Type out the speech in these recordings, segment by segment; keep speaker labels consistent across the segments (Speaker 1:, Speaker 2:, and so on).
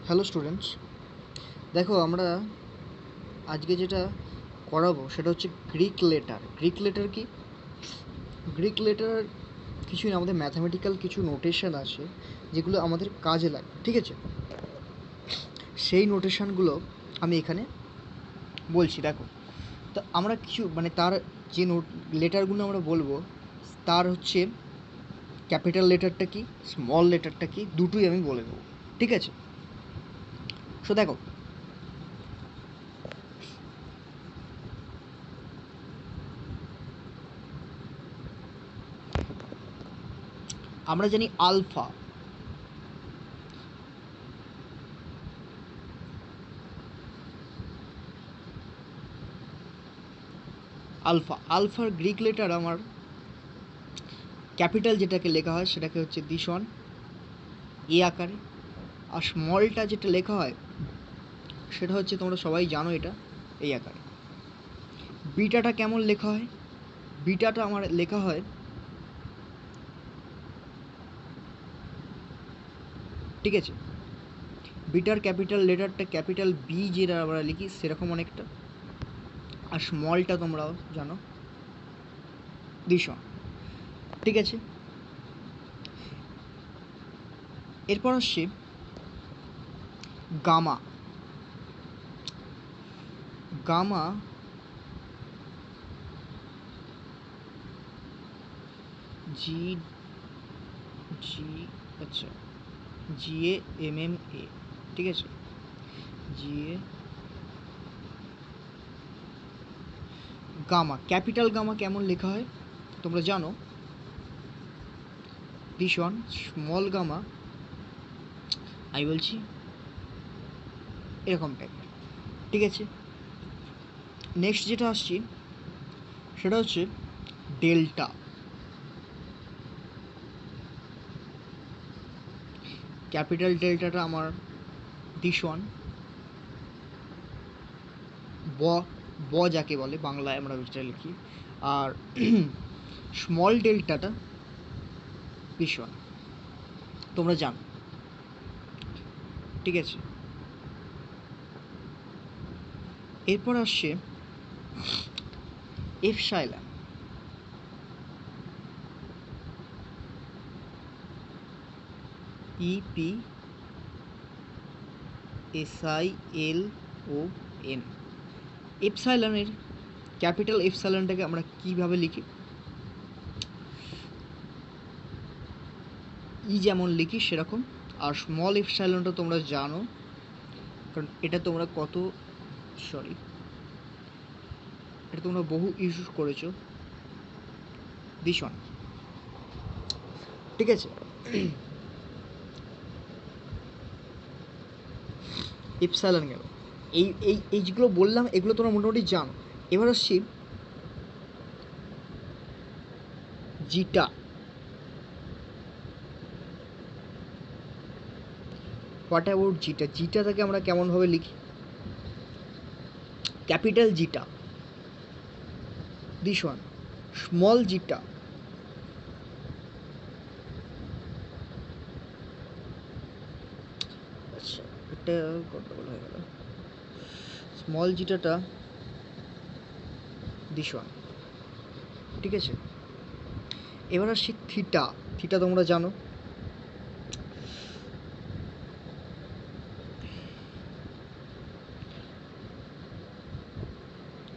Speaker 1: Hello students, দেখো আমরা আজকে যেটা করাবো সেটা হচ্ছে গ্রিক লেটার। গ্রিক লেটার কি? গ্রিক লেটার কিছুই না, আমাদের ম্যাথামেটিক্যাল কিছু নোটেশন আছে যেগুলো আমাদের কাজে লাগে, ঠিক আছে? সেই নোটেশনগুলো আমি এখানে বলছি। দেখো, তো আমরা কিছু তার যে লেটারগুলো আমরা বলবো তার হচ্ছে ক্যাপিটাল লেটারটা কি, স্মল লেটারটা কি, দুটোই আমি বলে দেবো, ঠিক আছে? সো দেখো, আমরা জানি আলফা। আলফার গ্রিক লেটার আমার ক্যাপিটাল যেটাকে লেখা হয় সেটাকে হচ্ছে দিশন এ আকারে, আর স্মলটা যেটা লেখা হয় সেটা হচ্ছে, তোমরা সবাই জানো এটা, এই আকারে। বিটাটা কেমন লেখা হয়? বিটাটা আমার লেখা হয়, ঠিক আছে, বিটার ক্যাপিটাল লেটারটা ক্যাপিটাল বি যেটা আমরা লিখি সেরকম অনেকটা, আর স্মলটা তোমরাও জানো দিশন, ঠিক আছে? এরপর আসছে গামা। গামা জি জি আচ্ছা, GAMMA, ঠিক আছে, GA গামা। ক্যাপিটাল গামা কেমন লেখা হয় তোমরা জানো, ভীষণ। স্মল গামা আমি বলছি এরকম টাইপের, ঠিক আছে? নেক্সট যেটা আসছি সেটা হচ্ছে ডেল্টা। ক্যাপিটাল ডেল্টাটা আমার দিশন, ব ব যাকে বলে বাংলায় আমরা যেটা লিখি, আর স্মল ডেল্টাটা ভীষণ, তোমরা জানো, ঠিক আছে? এরপর আসছে এফসাইলন। EPSILON। এপসাইলনের ক্যাপিটাল এপসাইলনটাকে আমরা কিভাবে লিখি? যেমন লিখি সেরকম। আর স্মল এপসাইলনটা তোমরা জানো, কারণ এটা তোমরা এটা তোমরা বহু ইউজ করেছো, ভীষণ, ঠিক আছে? এপসাইলন গেল। এই এই এই যেগুলো বললাম এগুলো তোমরা মোটামুটি জানো। এবার আসছি জিটা। What about জিটা? জিটাটাকে আমরা কেমনভাবে লিখি? ক্যাপিটাল জিটা দিস ওয়ান, স্মল জিটা আচ্ছা, এটা গন্ডগোল হয়ে গেল। স্মল জিটাটা দিস ওয়ান, ঠিক আছে? এবার আসছি থিটা। থিটা তোমরা জানো,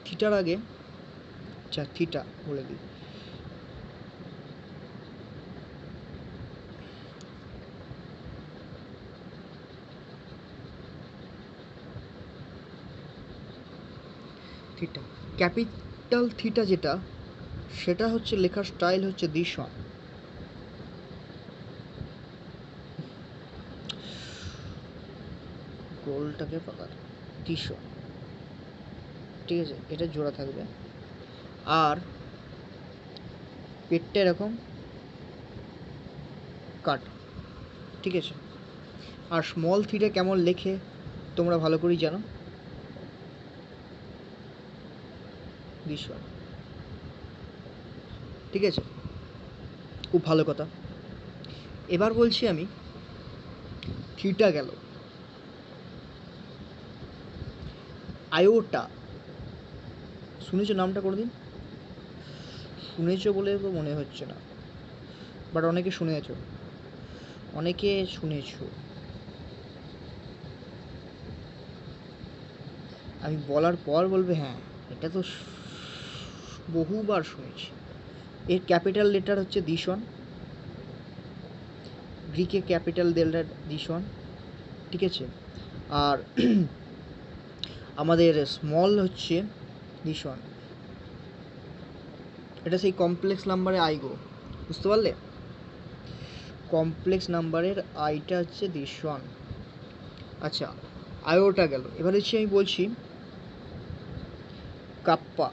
Speaker 1: থিটার আগে আচ্ছা থিটা বলে দিই, থিটা ক্যাপিটাল থিটা যেটা, সেটা হচ্ছে লেখার স্টাইল হচ্ছে দিস ওয়ান। গোলটাকে পাকা দিস ওয়ান, ঠিক আছে? এটা জোড়া থাকবে, আর পেটটা এরকম কাট, ঠিক আছে? আর স্মল থিটা কেমন লেখে তোমরা ভালো করেই জানো, দিস ওয়ান, ঠিক আছে? খুব ভালো কথা। এবার বলছি আমি থিটা গেল, আয়োটা, শুনেছো নামটা কোনোদিন? শুনেছো বলে তো মনে হচ্ছে না, বাট অনেকে শুনেছো, অনেকে শুনেছো। আমি বলার পর বলবে হ্যাঁ এটা তো বহুবার শুনেছি। এর ক্যাপিটাল লেটার হচ্ছে দিশন, গ্রিকে ক্যাপিটাল লেটার দিশন, ঠিক আছে। আর আমাদের স্মল হচ্ছে দিশন, এটা সেই কমপ্লেক্স নাম্বারে আইগো, বুঝতে পারলে? কমপ্লেক্স নাম্বারের আইটা হচ্ছে দিশন। আচ্ছা, আয়োটা গেল, এবার হচ্ছে আমি বলছি কাপ্পা।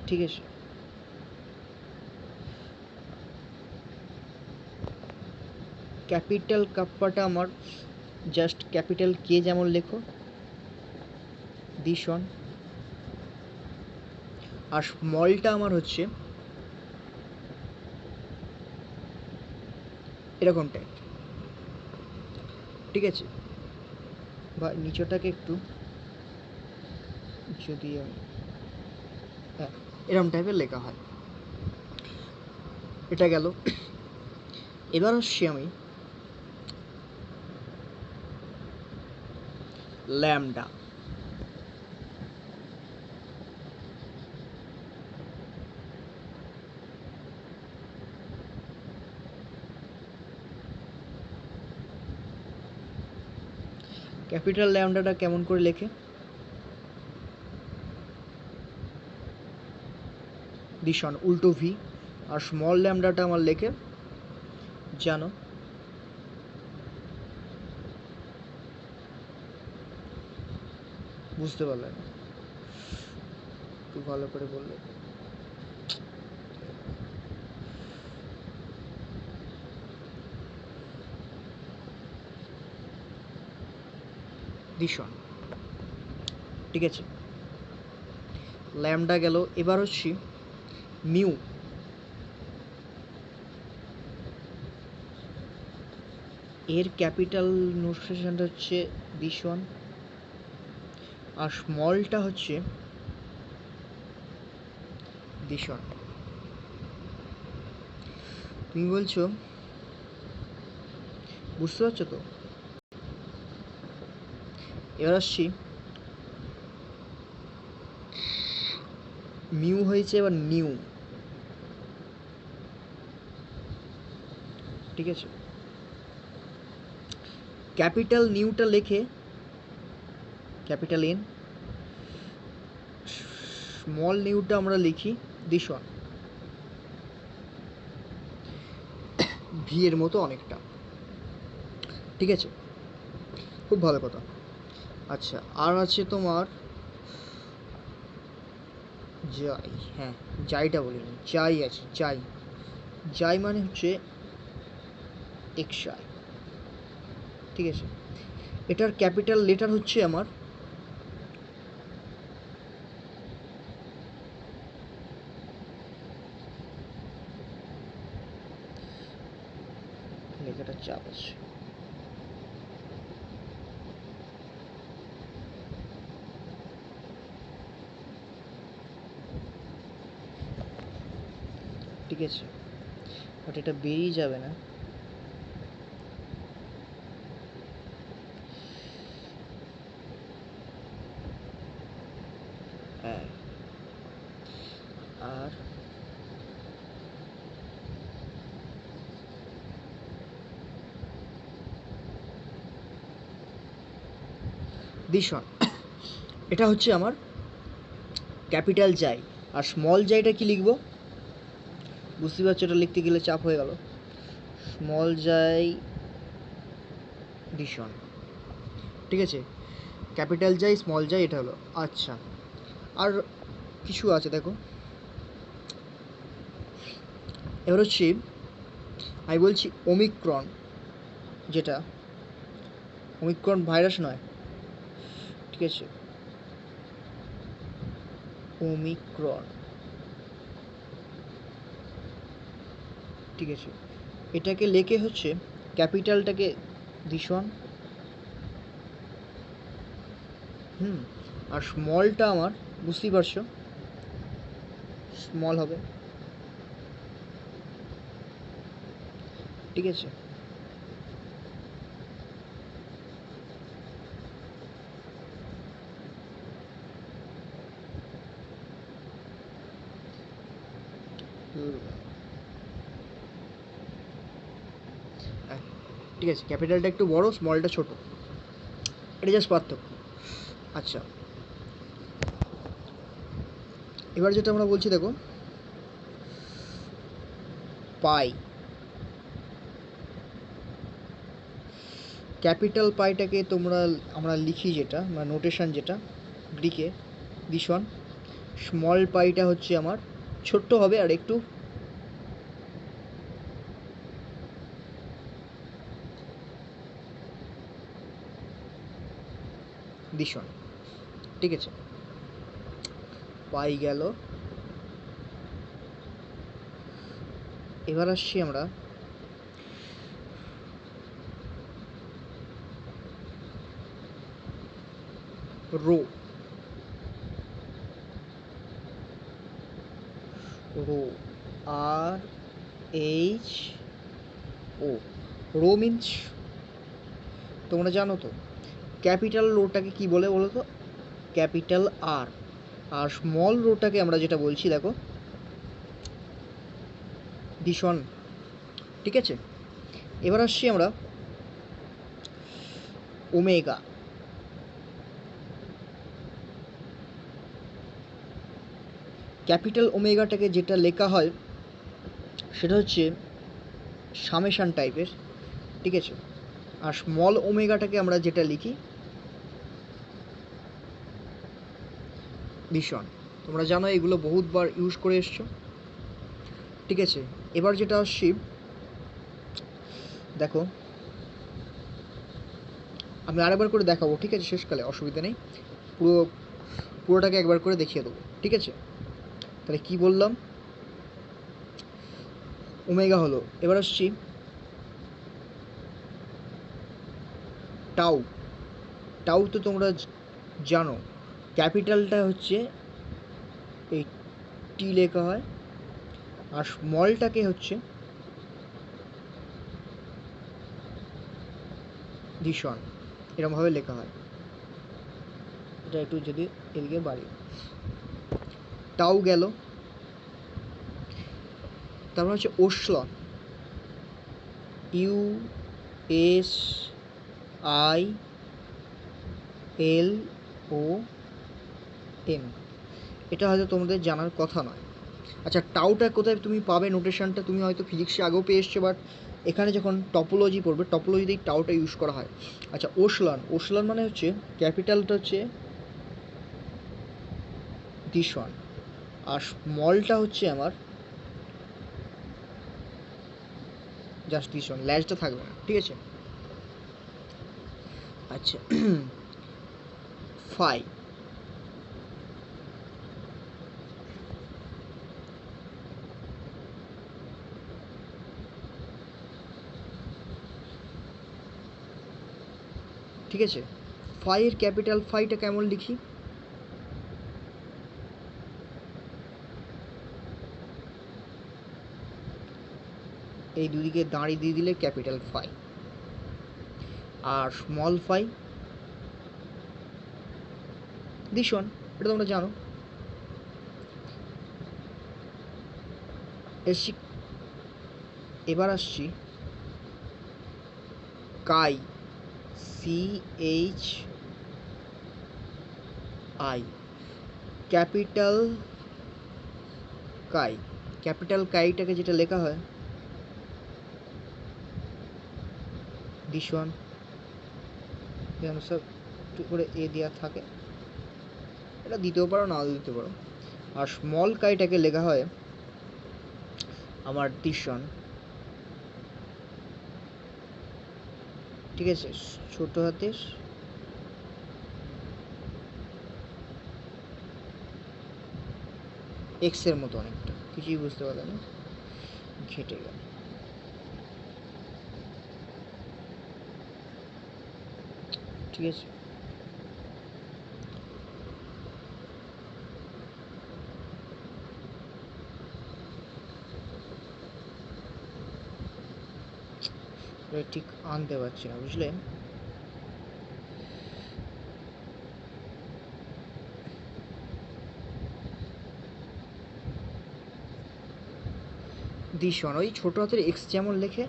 Speaker 1: ঠিক আছে, ক্যাপিটাল কাপ্পাটা আমার জাস্ট ক্যাপিটাল কে যেমন লেখো দিশন, আর স্মলটা আমার হচ্ছে এরকম টাইপ, ঠিক আছে। বা নিচটাকে একটু যদি হ্যাঁ এরকম টাইপের লেখা হয়। এটা গেল, এবার হচ্ছে আমি ল্যামডা। ক্যাপিটাল ল্যামডাটা কেমন করে লেখে? দিশন উল্টো ভি, আর স্মল ল্যামডাটা আমার লেখে জানো, বুঝতে পারলে না? একটু ভালো করে বললে। দিশন, ঠিক আছে। ল্যামডা গেল, এবার হচ্ছে মিউ। এর ক্যাপিটাল নোটেশনটা হচ্ছে দিশন, আর স্মলটা হচ্ছে দিশন। তুমি বলছো বুঝতে পারছো তো? এবার আসছি, মিউ হয়েছে এবার নিউ, ঠিক আছে। ক্যাপিটাল নিউটা লেখে ক্যাপিটাল এন, স্মল নিউটা আমরা লিখি দিশন, ভি এর মতো অনেকটা, ঠিক আছে। খুব ভালো কথা। আচ্ছা, আর আছে তোমার যাই, হ্যাঁ যাইটা বলিনি, যাই আছে, যাই। যাই মানে হচ্ছে এক্সাই, ঠিক আছে। এটার ক্যাপিটাল লেটার হচ্ছে আমার লেখাটা চাপ আছে, ঠিক আছে, বাট এটা বেরিয়ে যাবে না। হ্যাঁ, আর দিশন, এটা হচ্ছে আমার ক্যাপিটাল যাই। আর স্মল যাইটা কি লিখবো বুঝতে পারছো? এটা লিখতে গেলে চাপ হয়ে গেল। স্মল যাই দিশন, ঠিক আছে। ক্যাপিটাল যাই স্মল যাই এটা হলো। আচ্ছা, আর কিছু আছে দেখো, এবার হচ্ছে আমি বলছি ওমিক্রন, যেটা ওমিক্রন ভাইরাস নয়, ঠিক আছে। ওমিক্রন, ঠিক আছে। এটাকে লেখে হচ্ছে ক্যাপিটালটাকে দিস ওয়ান, আর স্মলটা আমার বুঝতেই পারছো স্মল হবে, ঠিক আছে। ঠিক আছে, ক্যাপিটালটা একটু বড়, স্মলটা ছোট, এটা জাস্ট পার্থক্য। আচ্ছা, এবার যেটা আমরা বলছি দেখো, পাই, ক্যাপিটাল পাইটাকে আমরা লিখি যেটা মানে নোটেশন যেটা গ্রিকে দিস ওয়ান, স্মল পাইটা হচ্ছে আমার ছোট্ট হবে আর একটু দিস ওয়ান, ঠিক আছে। পাই গেল। এবার আসছি আমরা রো, রো আর এইচ ও, রো মিনস তোমরা জানো তো ক্যাপিটাল রোটাকে কি বলে বলো তো, ক্যাপিটাল আর, আর স্মল রোটাকে আমরা যেটা বলছি দেখো ভীষণ, ঠিক আছে। এবার আসছি আমরা ওমেগা, ক্যাপিটাল ওমেগাটাকে যেটা লেখা হয় সেটা হচ্ছে সামেশান টাইপের, ঠিক আছে। আর স্মল ওমেগাটাকে আমরা যেটা লিখি ভীষণ, তোমরা জানো এগুলো বহুতবার ইউজ করে এসছো, ঠিক আছে। এবার যেটা আসছি দেখো, আমি আরেকবার করে দেখাবো, ঠিক আছে, শেষকালে অসুবিধা নেই, পুরোটাকে একবার করে দেখিয়ে দেবো, ঠিক আছে। তাহলে কি বললাম, ওমেগা হলো। এবার আসছি টাউ, টাউ তো তোমরা জানো ক্যাপিটালটা হচ্ছে এই টি লেখা হয়, আর স্মলটাকে হচ্ছে ভীষণ, এরকমভাবে লেখা হয়। এটা একটু যদি এদিকে বাড়ি, টাউ গেল। তারপর হচ্ছে ওসলন, U S I L O M, এটা হয়তো তোমাদের জানার কথা নয়। আচ্ছা, টাউটা কোথায় তুমি পাবে নোটেশনটা, তুমি হয়তো ফিজিক্সে আগেও পেয়ে এসছো, বাট এখানে যখন টপোলজি পড়বে টপোলজিতেই টাউটা ইউজ করা হয়। আচ্ছা, ওসলন, ওসলন মানে হচ্ছে ক্যাপিটালটা হচ্ছে দিস ওয়ান, আর স্মলটা হচ্ছে আমার জাস্ট দিস ওয়ান, ল্যাজটা থাকবে না, ঠিক আছে। আচ্ছা, ফাই, ঠিক আছে। ফাইয়ের ক্যাপিটাল ফাইটা কেমন লিখি, এই দুদিকে দাঁড়িয়ে দিয়ে দিলে ক্যাপিটাল ফাই, আর স্মল ফাই দিস ওয়ান, এটা তোমরা জানো। এসছি, এবার আসছি chi, C H I, capital chi, capital কাইটাকে যেটা লেখা হয় দিস ওয়ান, এরকম সব একটু করে এ দেওয়া থাকে, এটা দিতেও পারো নাও দিতে পারো। আর স্মল কাইটাকে লেখা হয় আমার দিস ওয়ান, ঠিক আছে, ছোট হাতের এক্সের মতো অনেকটা, কিছুই বুঝতে পারলাম না, ঘেটে গেল। ঠিক আছে। ঠিক আনতে পারছি না, বুঝলে? দিশন ওই ছোট হাতের এক্স যেমন লেখে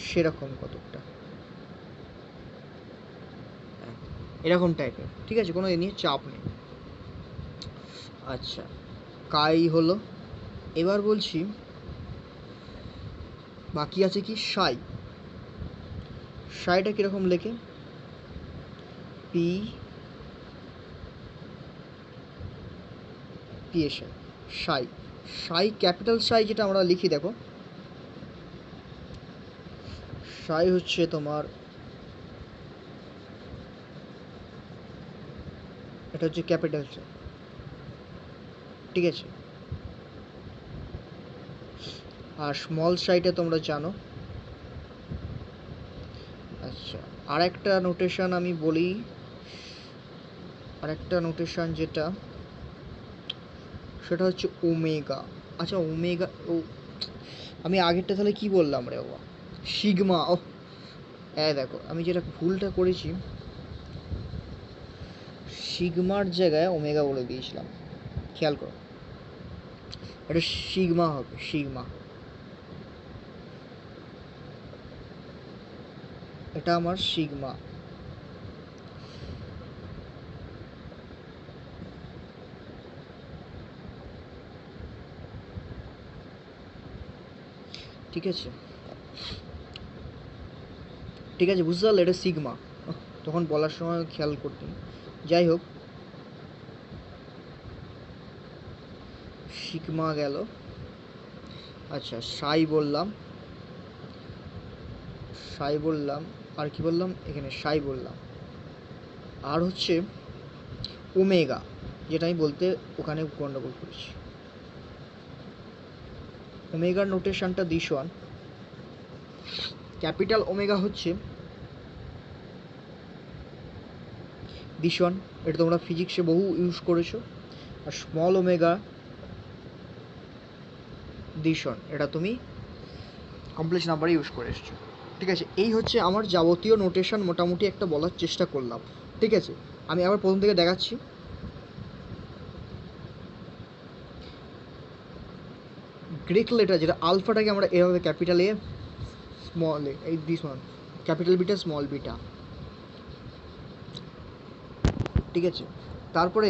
Speaker 1: সেরকম কতকটা এরকম টাইপের, ঠিক আছে, কোনো এ নিয়ে চাপ নেই। আচ্ছা, কাই হলো। এবার বলছি বাকি আছে কি সাই। সাইটা কীরকম লেখে? পি পিএসআই, সাই। সাই ক্যাপিটাল সাই যেটা আমরা লিখি, দেখো সাই হচ্ছে তোমার, এটা হচ্ছে ক্যাপিটাল সাই, ঠিক আছে। আর স্মল সাইটা তোমরা জানো। আচ্ছা, আর একটা নোটেশন আমি বলি, আর একটা নোটেশন যেটা, সেটা হচ্ছে ওমেগা। আচ্ছা ওমেগা, ও আমি আগেরটা তাহলে কি বললাম রে বাবা? সিগমা। ও দেখো আমি যেটা ভুলটা করেছি, সিগমার জায়গায় ওমেগা বলে দিয়েছিলাম, খেয়াল করো। এটা সিগমা হবে, সিগমা। এটা আমার সিগমা। ঠিক আছে, ঠিক আছে, বুঝতে পারলে? এটা সিগমা। তখন বলার সময় খেয়াল করতে, যাই হোক, সিগমা গেল। আচ্ছা, সাই বললাম, সাই বললাম, আর কি বললাম এখানে? সাই বললাম। আর হচ্ছে ওমেগা, যেটা আমি বলতে ওখানে গন্ডগোল করেছি। ওমেগার নোটেশনটা দিস ওয়ান। ক্যাপিটাল ওমেগা হচ্ছে দিস ওয়ান, এটা তোমরা ফিজিক্সে বহু ইউজ করেছো। আর স্মল ওমেগা দিস ওয়ান, এটা তুমি কমপ্লেক্স নাম্বারে ইউজ করে এসছো, ঠিক আছে। এই হচ্ছে আমার যাবতীয় নোটেশন, মোটামুটি একটা বলার চেষ্টা করলাম, ঠিক আছে। আমি আবার প্রথম থেকে দেখাচ্ছি। গ্রিক লেটার যেটা আলফাটাকে আমরা এভাবে ক্যাপিটাল এ, স্মল এ, এই this one capital beta, small beta, ঠিক আছে। তারপরে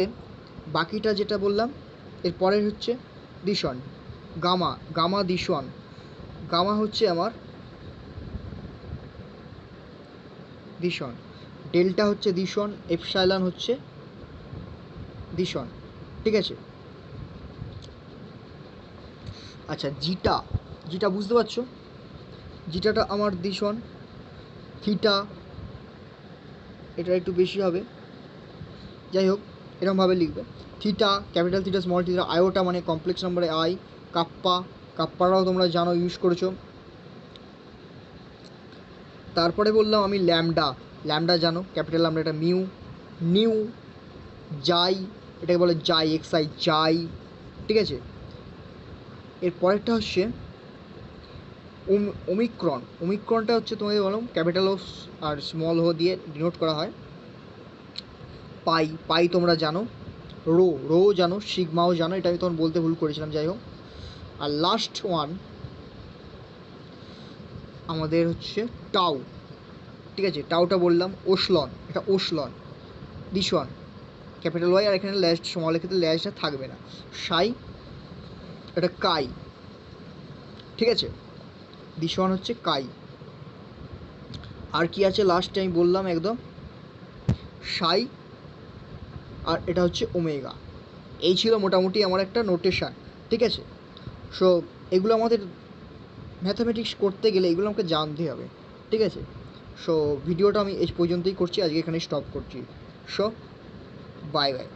Speaker 1: বাকিটা যেটা বললাম, এরপরে হচ্ছে দিশন, গামা, গামা দিশন। গামা হচ্ছে আমার দিশন, ডেল্টা হচ্ছে দিশন, এপসাইলন হচ্ছে দিশন, ঠিক আছে। আচ্ছা, জিটা, জিটা বুঝতে পারছো? জিটাটা আমার দিশন। থিটা, এটা একটু বেশি হবে, যাই হোক এরকমভাবে লিখবে। Theta, capital theta, small theta. Iota মানে কমপ্লেক্স নাম্বারে আই। কাপ্পা, কাপ্পারাও তোমরা জানো, ইউজ করেছো। তারপরে বললাম আমি ল্যামডা, ল্যামডা জানো ক্যাপিটাল ল্যামডা, এটা মিউ। নিউ, জাই, এটাকে বলে জাই, এক্সআই, জাই, ঠিক আছে। এর পরেরটা হচ্ছে ওমিক্রন। ওমিক্রনটা হচ্ছে তোমাদের বললাম ক্যাপিটাল ও আর স্মল ও দিয়ে ডিনোট করা হয়। পাই, পাই তোমরা জানো। রো, রো জানো। সিগমাও জানো, এটা আমি তখন বলতে ভুল করেছিলাম, যাই হোক। আর লাস্ট ওয়ান আমাদের হচ্ছে টাউ, ঠিক আছে। টাউটা বললাম ওসলন, এটা ওসলন। দিস ওয়ান ক্যাপিটাল ওয়াই, আর এখানে ল্যাস্ট স্মলের ক্ষেত্রে ল্যাসটা থাকবে না। সাই, এটা কাই, ঠিক আছে। দিস ওয়ান হচ্ছে কাই। আর কি আছে লাস্টে আমি বললাম একদম, সাই, আর এটা হচ্ছে ওমেগা। এই ছিল মোটামুটি আমার একটা নোটেশান, ঠিক আছে। সো এগুলো আমাদের ম্যাথামেটিক্স করতে গেলে এগুলো আমাকে জানতে হবে, ঠিক আছে। সো ভিডিওটা আমি এই পর্যন্তই করছি, আজকে এখানে স্টপ করছি। So bye bye.